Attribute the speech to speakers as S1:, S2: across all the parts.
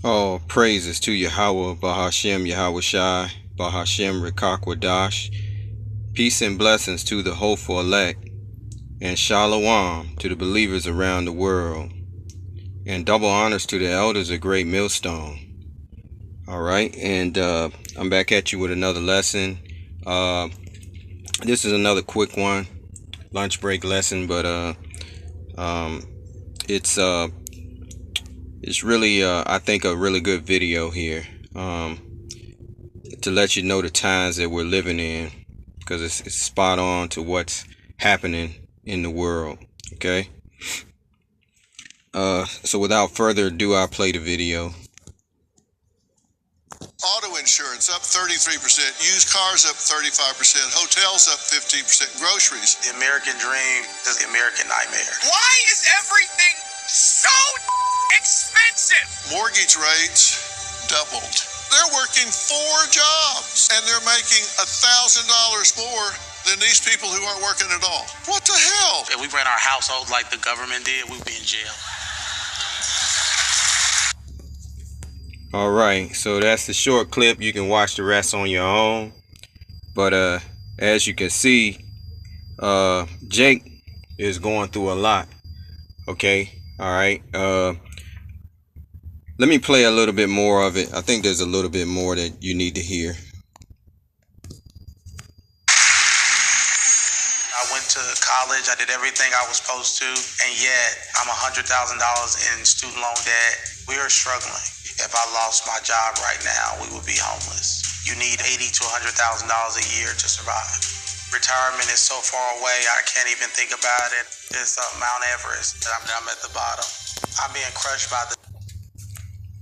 S1: All praises to Yahweh, Bahashem, Yahweh Shai, Bahashem, Rekakwadash. Peace and blessings to the hopeful elect, and Shalom to the believers around the world, and double honors to the elders of Great Millstone. All right, and I'm back at you with another lesson. This is another quick one, lunch break lesson, but um, it's really I think a really good video here. To let you know the times that we're living in, because it's spot on to what's happening in the world. Okay. So without further ado, I'll play the video.
S2: Auto insurance up 33%, used cars up 35%, hotels up 15%, groceries.
S3: The American dream is the American nightmare.
S4: Why is everything so expensive?
S2: Mortgage rates doubled. They're working 4 jobs and they're making $1,000 more than these people who aren't working at all. What the hell?
S3: If we ran our household like the government did, we'd be in jail.
S1: All right, so that's the short clip. You can watch the rest on your own. But as you can see, Jake is going through a lot. Okay, all right. Let me play a little bit more of it. I think there's a little bit more that you need to hear.
S3: I went to college. I did everything I was supposed to, and yet I'm $100,000 in student loan debt. We are struggling. If I lost my job right now, we would be homeless. You need $80,000 to $100,000 a year to survive. Retirement is so far away, I can't even think about it. It's Mount Everest. I'm at the bottom. I'm being crushed by the...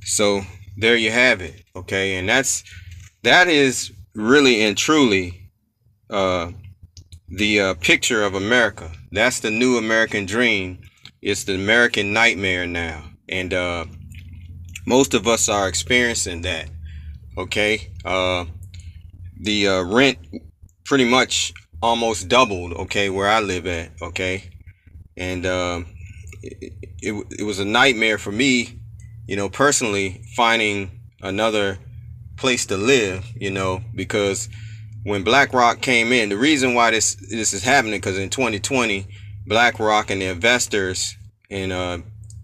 S1: So there you have it. Okay, and that is really and truly the picture of America. That's the new American dream. It's the American nightmare now, and most of us are experiencing that. Okay, the rent pretty much almost doubled. Okay, where I live at. Okay, and it was a nightmare for me, personally, finding another place to live. Because when BlackRock came in, the reason why this is happening, because in 2020, BlackRock and the investors in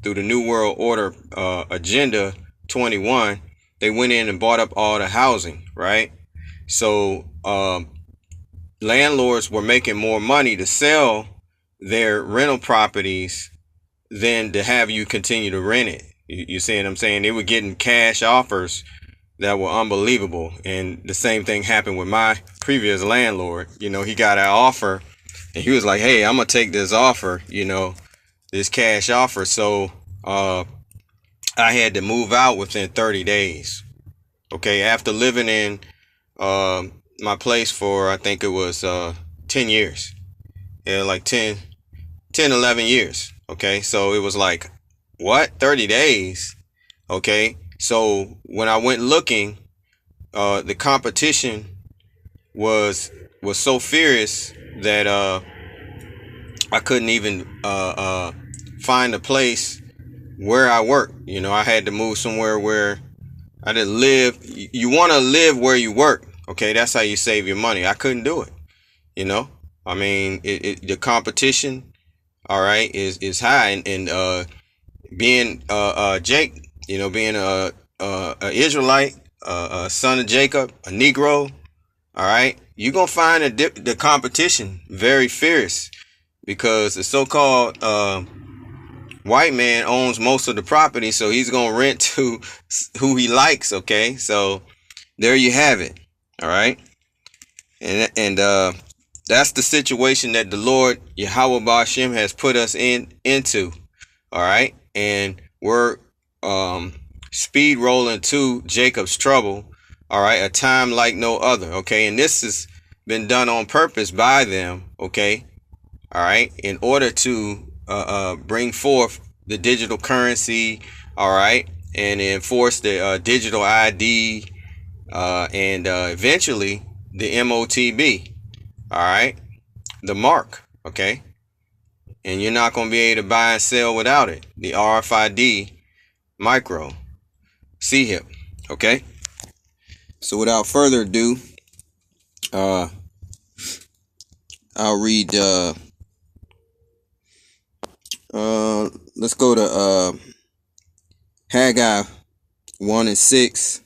S1: through the New World Order Agenda 21, they went in and bought up all the housing, right? So landlords were making more money to sell their rental properties than to have you continue to rent it. You see what I'm saying? They were getting cash offers that were unbelievable. And the same thing happened with my previous landlord. He got an offer and he was like, hey, I'm going to take this offer, this cash offer. So I had to move out within 30 days. Okay, after living in my place for, I think it was 10 years. Yeah, like 10, 11 years. Okay, so it was like, what? 30 days? Okay, so when I went looking, the competition was so fierce that I couldn't even find a place where I work. I had to move somewhere where I didn't live. You want to live where you work. Okay, that's how you save your money. I couldn't do it. I mean, the competition, all right, is high, and being Jake, being a Israelite, a son of Jacob, a Negro, all right, you're gonna find the competition very fierce, because the so-called white man owns most of the property, so he's gonna rent to who he likes. Okay, so there you have it. All right, and that's the situation that the Lord Yahweh Ba'ashem has put us into. All right, and we're speed rolling to Jacob's trouble. All right, a time like no other. Okay, and this has been done on purpose by them. Okay, all right, in order to bring forth the digital currency, all right, and enforce the digital ID, and eventually the MOTB, all right, the mark, okay, and you're not going to be able to buy and sell without it, the RFID micro. C-hip. Okay. So without further ado, I'll read. Let's go to Haggai 1 and 6,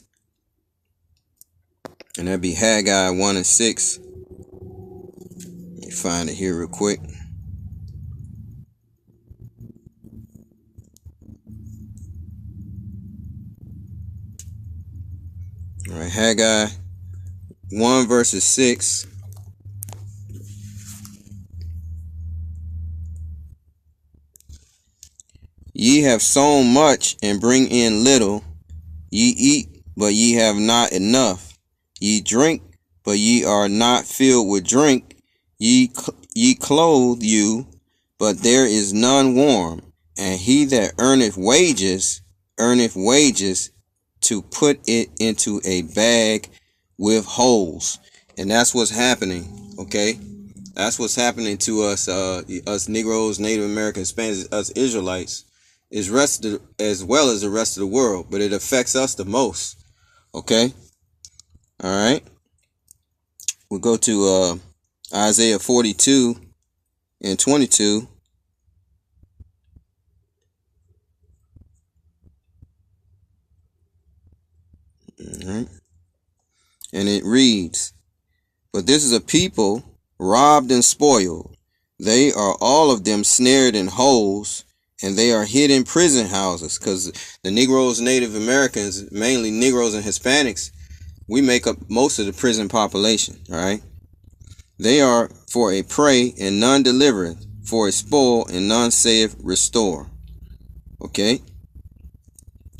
S1: and that'd be Haggai 1 and 6. Let me find it here real quick. All right, Haggai 1 verses 6. Ye have sown much and bring in little. Ye eat, but ye have not enough. Ye drink, but ye are not filled with drink. Ye clothe you, but there is none warm. And he that earneth wages to put it into a bag with holes. And that's what's happening, okay? That's what's happening to us, us Negroes, Native Americans, Hispanics, us Israelites, is rested as well as the rest of the world, but it affects us the most. Okay. All right. We'll go to Isaiah 42 and 22. All right. And it reads, but this is a people robbed and spoiled. They are all of them snared in holes, and they are hid in prison houses, because the Negroes, Native Americans, mainly Negroes and Hispanics, we make up most of the prison population. All right. They are for a prey and none delivereth, for a spoil and none saith restore. Okay.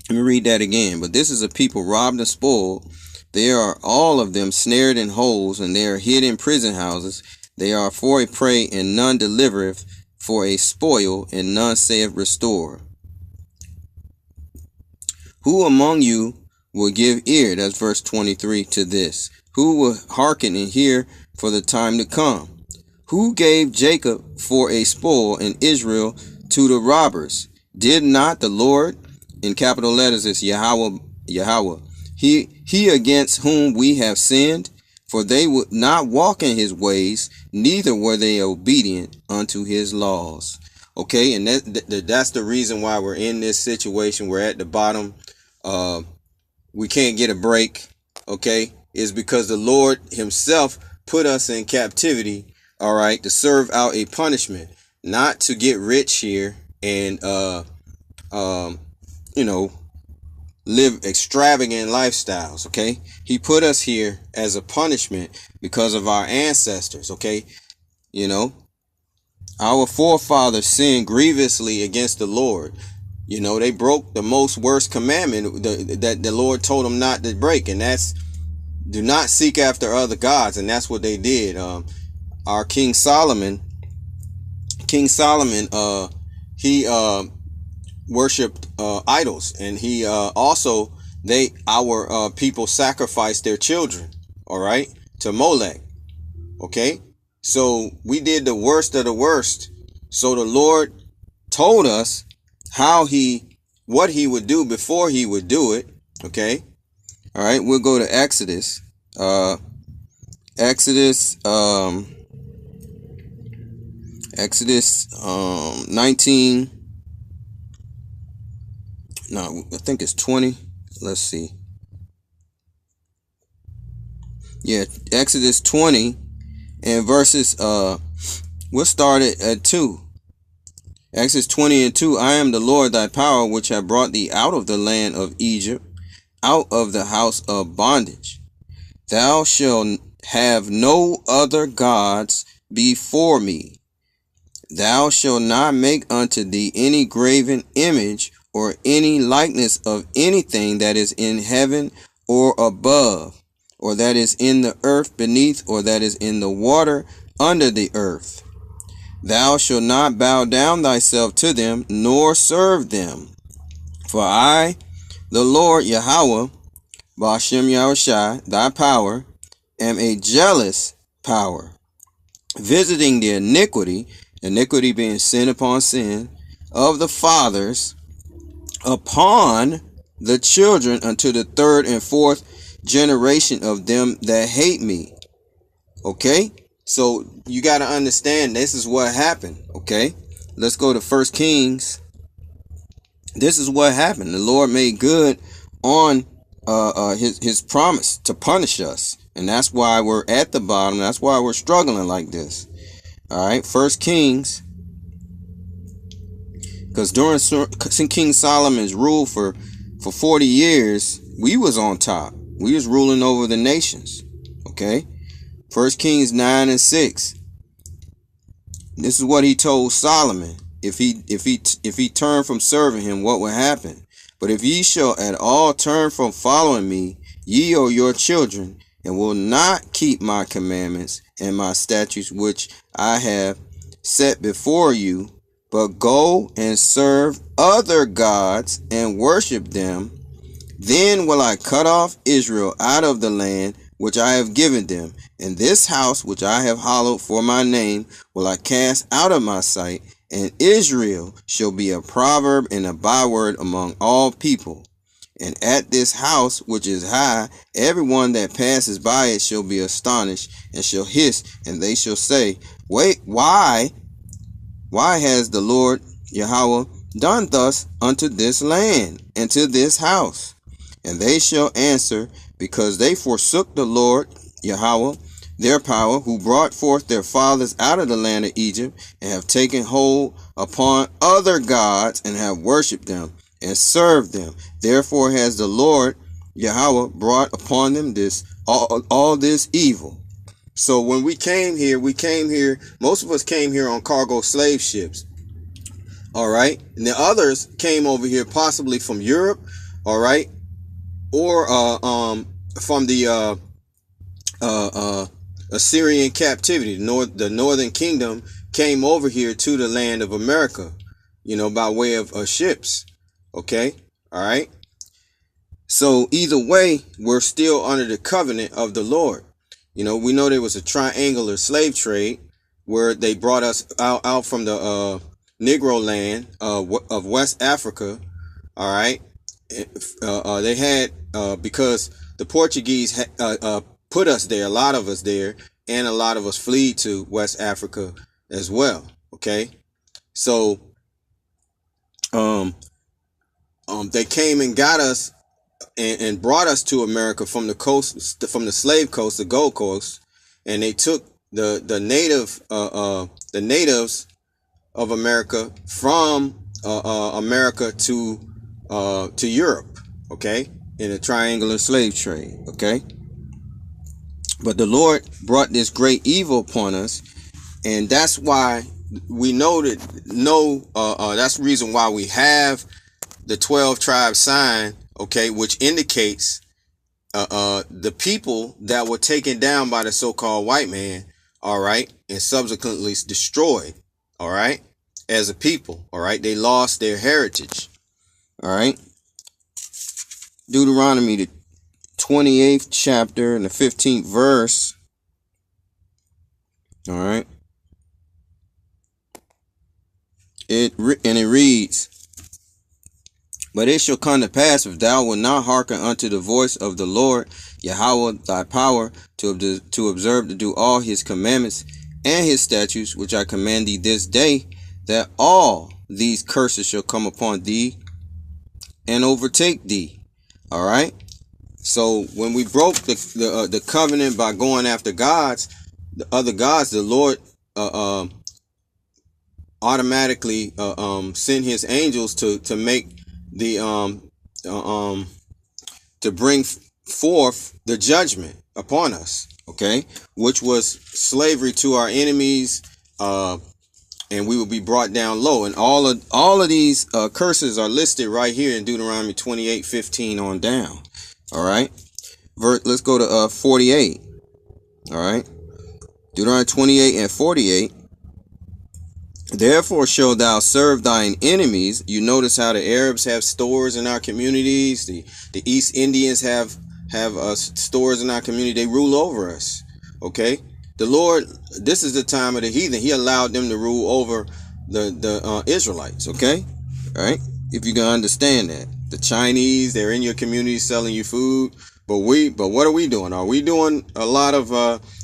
S1: Let me read that again. But this is a people robbed and spoiled. They are all of them snared in holes, and they are hid in prison houses. They are for a prey and none delivereth, for a spoil and none saith restore. Who among you will give ear? That's verse 23 to this. Who will hearken and hear for the time to come? Who gave Jacob for a spoil and Israel to the robbers? Did not the Lord, in capital letters, is Yahweh, he against whom we have sinned? For they would not walk in his ways, neither were they obedient unto his laws. Okay, and that's the reason why we're in this situation. We're at the bottom. We can't get a break. Okay, is because the Lord himself put us in captivity. All right, to serve out a punishment, not to get rich here and live extravagant lifestyles. Okay, he put us here as a punishment because of our ancestors. Okay, our forefathers sinned grievously against the Lord. They broke the most worst commandment that the Lord told them not to break, and that's do not seek after other gods. And that's what they did. Our King Solomon, he worshipped idols, and he also our people sacrificed their children, all right, to Molech. Okay, so we did the worst of the worst. So the Lord told us what he would do before he would do it. Okay, all right, we'll go to Exodus. Exodus 19. No, I think it's 20. Let's see. Yeah, Exodus 20 and verses, we'll start it at 2. Exodus 20 and 2. I am the Lord thy power, which have brought thee out of the land of Egypt, out of the house of bondage. Thou shalt have no other gods before me. Thou shalt not make unto thee any graven image or any likeness of anything that is in heaven or above, or that is in the earth beneath, or that is in the water under the earth. Thou shalt not bow down thyself to them, nor serve them. For I, the Lord Yahweh, Ba'ashem Yahushai, thy power, am a jealous power, visiting the iniquity being sin upon sin, of the fathers upon the children unto the third and fourth generation of them that hate me. Okay, so you got to understand this is what happened. Okay, let's go to 1 Kings. This is what happened. The Lord made good on his promise to punish us, and that's why we're at the bottom. That's why we're struggling like this. All right, 1 Kings, because during King Solomon's rule for 40 years, we was on top. We was ruling over the nations. Okay, 1 Kings 9 and 6. This is what he told Solomon. If he turned from serving him, what would happen? But if ye shall at all turn from following me, ye or your children, and will not keep my commandments and my statutes which I have set before you, but go and serve other gods and worship them, then will I cut off Israel out of the land which I have given them, and this house which I have hallowed for my name will I cast out of my sight, and Israel shall be a proverb and a byword among all people. And at this house which is high, everyone that passes by it shall be astonished, and shall hiss, and they shall say, wait, why has the Lord Yahweh done thus unto this land and to this house? And they shall answer, because they forsook the Lord Yahweh their power, who brought forth their fathers out of the land of Egypt, and have taken hold upon other gods, and have worshipped them, and served them. Therefore has the Lord Yahweh brought upon them all this evil. So when we came here, most of us came here on cargo slave ships. All right. And the others came over here possibly from Europe. All right. Or from the Assyrian captivity. The northern kingdom came over here to the land of America, by way of ships. Okay. All right. So either way, we're still under the covenant of the Lord. We know there was a triangular slave trade where they brought us out from the Negro land of West Africa. All right. They had, because the Portuguese put us there, a lot of us there, and a lot of us fled to West Africa as well. Okay. So they came and got us and brought us to America from the coast, from the slave coast, the Gold Coast, and they took the natives of America from America to Europe, okay, in a triangular slave trade, okay. But the Lord brought this great evil upon us, and that's why we that's the reason why we have the 12 tribe sign, okay, which indicates the people that were taken down by the so-called white man, all right, and subsequently destroyed, all right, as a people, all right. They lost their heritage, all right. Deuteronomy, the 28th chapter and the 15th verse, all right. It reads, but it shall come to pass, if thou wilt not hearken unto the voice of the Lord Yahweh thy power, to observe to do all his commandments and his statutes, which I command thee this day, that all these curses shall come upon thee and overtake thee. All right. So when we broke the covenant by going after gods, the other gods, the Lord automatically sent his angels to make the to bring forth the judgment upon us, okay, which was slavery to our enemies, and we will be brought down low. And all of these curses are listed right here in Deuteronomy 28:15 on down. All right, let's go to 48. All right, Deuteronomy 28 and 48. Therefore shalt thou serve thine enemies. You notice how the Arabs have stores in our communities. The East Indians have stores in our community. They rule over us. Okay. The Lord, this is the time of the heathen. He allowed them to rule over the Israelites. Okay. All right. If you can understand that. The Chinese, they're in your community selling you food. But what are we doing? Are we doing a lot of,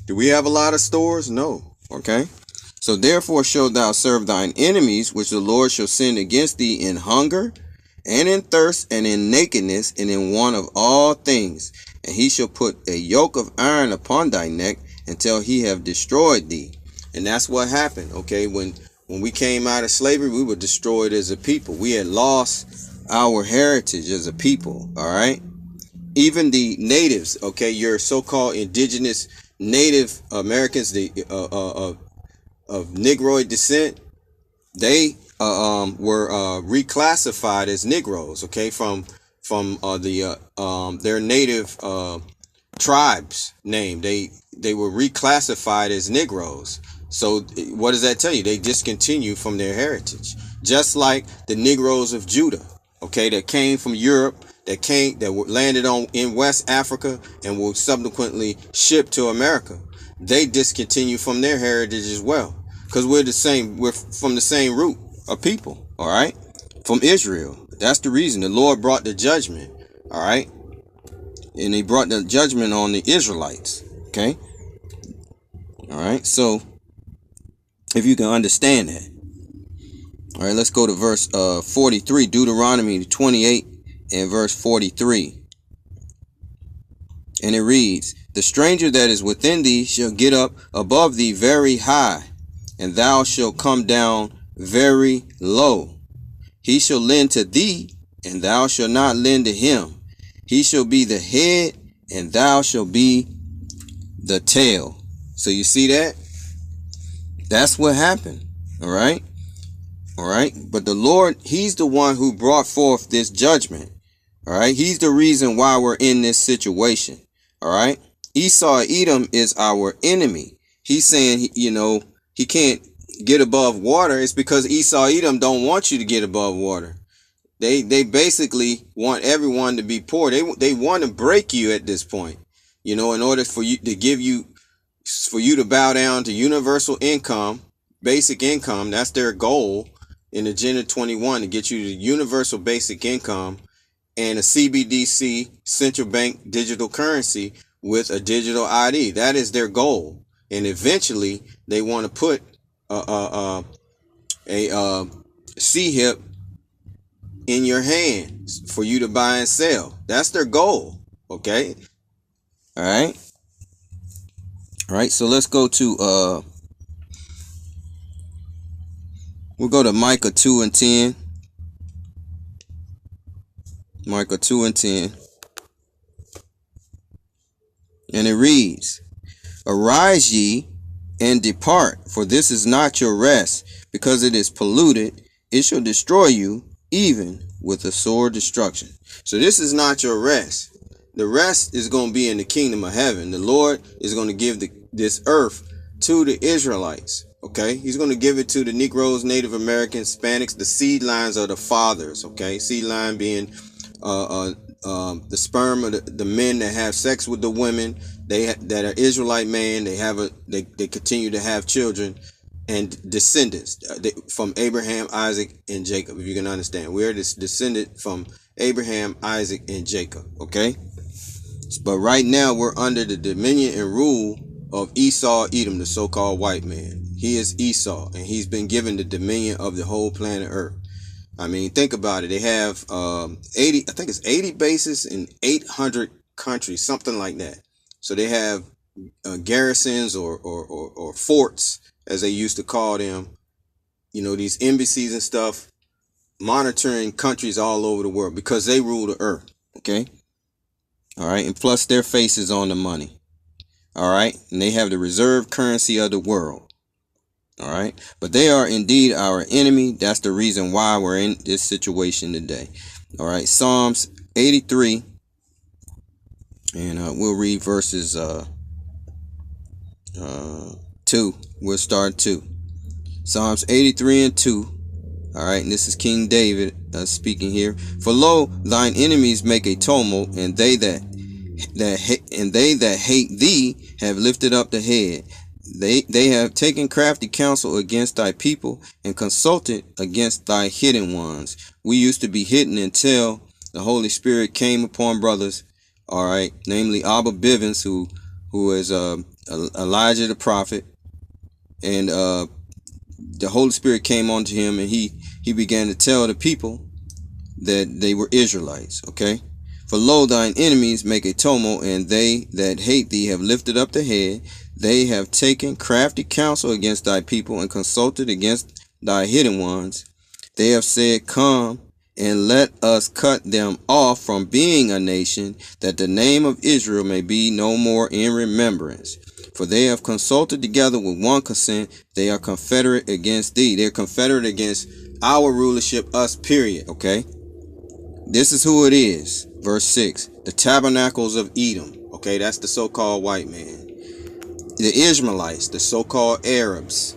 S1: do we have a lot of stores? No. Okay. So therefore shalt thou serve thine enemies, which the Lord shall send against thee in hunger, and in thirst, and in nakedness, and in want of all things. And he shall put a yoke of iron upon thy neck until he have destroyed thee. And that's what happened. Okay. When we came out of slavery, we were destroyed as a people. We had lost our heritage as a people. All right. Even the natives, okay, your so-called indigenous Native Americans, the of Negroid descent, they were reclassified as Negroes, okay, from their native tribes name. They were reclassified as Negroes. So what does that tell you? They discontinue from their heritage, just like the Negroes of Judah, okay, that came from Europe, that landed in West Africa and were subsequently shipped to America. They discontinue from their heritage as well, because we're from the same root of people. All right, from Israel. That's the reason the Lord brought the judgment. All right, and he brought the judgment on the Israelites. Okay. All right, so if you can understand that. All right, let's go to verse 43, Deuteronomy 28 and verse 43. And it reads, the stranger that is within thee shall get up above thee very high, and thou shalt come down very low. He shall lend to thee, and thou shalt not lend to him. He shall be the head, and thou shalt be the tail. So you see that? That's what happened. All right. All right. But the Lord, he's the one who brought forth this judgment. All right. He's the reason why we're in this situation. All right. Esau Edom is our enemy. He's saying, he can't get above water. It's because Esau Edom don't want you to get above water. They basically want everyone to be poor. They want to break you at this point, in order for you to bow down to universal income, basic income. That's their goal in Agenda 21, to get you to universal basic income and a CBDC, central bank digital currency with a digital ID. That is their goal. And eventually they want to put a CHIP in your hands for you to buy and sell. That's their goal. Okay. All right. All right. So let's go to, we'll go to Micah 2 and 10. Micah 2 and 10. And it reads, arise ye and depart, for this is not your rest, because it is polluted. It shall destroy you, even with a sore destruction. So this is not your rest. The rest is going to be in the kingdom of heaven. The Lord is going to give this earth to the Israelites. Okay, he's going to give it to the Negroes, Native Americans, Hispanics, the seed lines of the fathers. Okay, seed line being the sperm of the men that have sex with the women. That are Israelite man. They continue to have children and descendants from Abraham, Isaac, and Jacob. If you can understand, we're this descendant from Abraham, Isaac, and Jacob. Okay, but right now we're under the dominion and rule of Esau Edom, the so-called white man. He is Esau, and he's been given the dominion of the whole planet Earth. I mean, think about it. They have 80 bases in 800 countries, something like that. So they have garrisons or forts, as they used to call them, these embassies and stuff, monitoring countries all over the world because they rule the earth. Okay. All right. And plus their face is on the money. All right. And they have the reserve currency of the world. All right. But they are indeed our enemy. That's the reason why we're in this situation today. All right. Psalms 83. And we'll read verses 2. We'll start 2. Psalms 83 and 2. All right. And this is King David speaking here. For lo, thine enemies make a tumult, and they that hate thee have lifted up the head. They have taken crafty counsel against thy people and consulted against thy hidden ones. We used to be hidden until the Holy Spirit came upon brothers, all right, namely Abba Bivens, who is Elijah the prophet, and the Holy Spirit came onto him, and he began to tell the people that they were Israelites, okay? For lo, thine enemies make a tumult, and they that hate thee have lifted up the head. They have taken crafty counsel against thy people, and consulted against thy hidden ones. They have said, come, and let us cut them off from being a nation, that the name of Israel may be no more in remembrance. For they have consulted together with one consent. They are confederate against thee. They're confederate against our rulership, us, period, okay? This is who it is. Verse 6. The tabernacles of Edom. Okay, that's the so-called white man. The Ishmaelites, the so-called Arabs.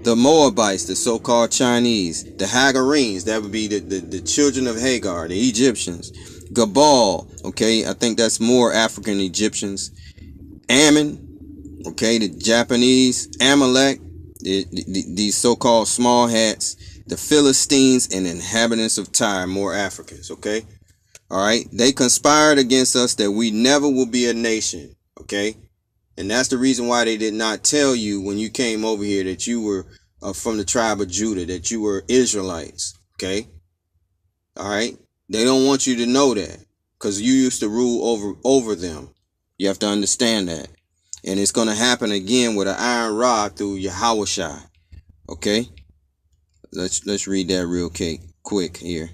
S1: The Moabites, the so-called Chinese. The Hagarenes, that would be the children of Hagar, the Egyptians. Gabal, okay, I think that's more African Egyptians. Ammon, okay, the Japanese. Amalek, these so-called small hats. The Philistines and inhabitants of Tyre, more Africans, okay? All right, they conspired against us that we never will be a nation, okay? And that's the reason why they did not tell you when you came over here that you were from the tribe of Judah, that you were Israelites, okay? All right, they don't want you to know that because you used to rule over them. You have to understand that. And it's going to happen again with an iron rod through Yahushua, okay? Let's read that real quick here.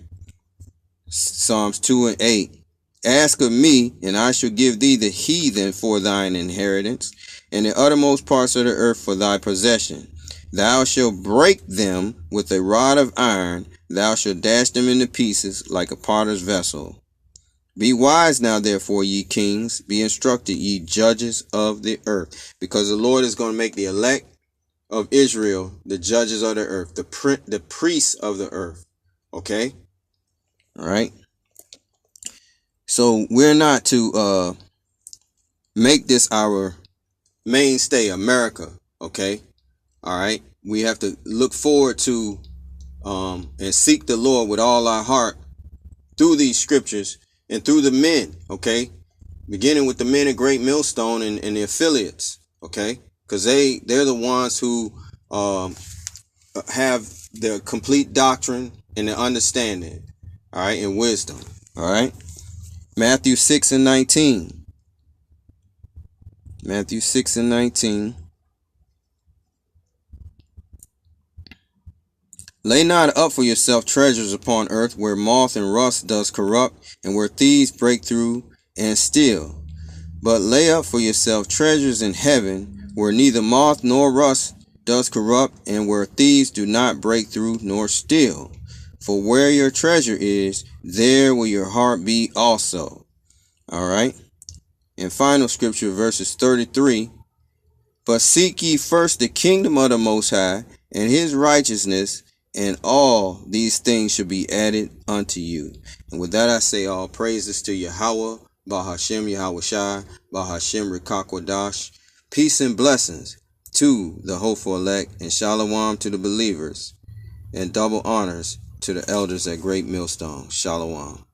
S1: Psalms 2 and 8. Ask of me, and I shall give thee the heathen for thine inheritance, and the uttermost parts of the earth for thy possession. Thou shalt break them with a rod of iron, thou shalt dash them into pieces like a potter's vessel. Be wise now, therefore, ye kings, be instructed, ye judges of the earth, because the Lord is going to make the elect of Israel the judges of the earth, the priests of the earth, okay? All right. So we're not to make this our mainstay, America, okay? All right. We have to look forward to and seek the Lord with all our heart through these scriptures and through the men, okay? Beginning with the men of Great Millstone and the affiliates, okay? Because they're the ones who have the complete doctrine and the understanding, all right, and wisdom, all right? Matthew 6 and 19. Matthew 6 and 19. Lay not up for yourself treasures upon earth, where moth and rust does corrupt, and where thieves break through and steal. But lay up for yourself treasures in heaven, where neither moth nor rust does corrupt, and where thieves do not break through nor steal. For where your treasure is, there will your heart be also. All right. And final scripture, verses 33. But seek ye first the kingdom of the Most High, and his righteousness, and all these things shall be added unto you. And with that I say all praises to Yahweh, Bahashem Yahushai, Bahashem Rikakwadash. Peace and blessings to the hopeful elect, and shalom to the believers, and double honors to the elders at Great Millstone. Shalom.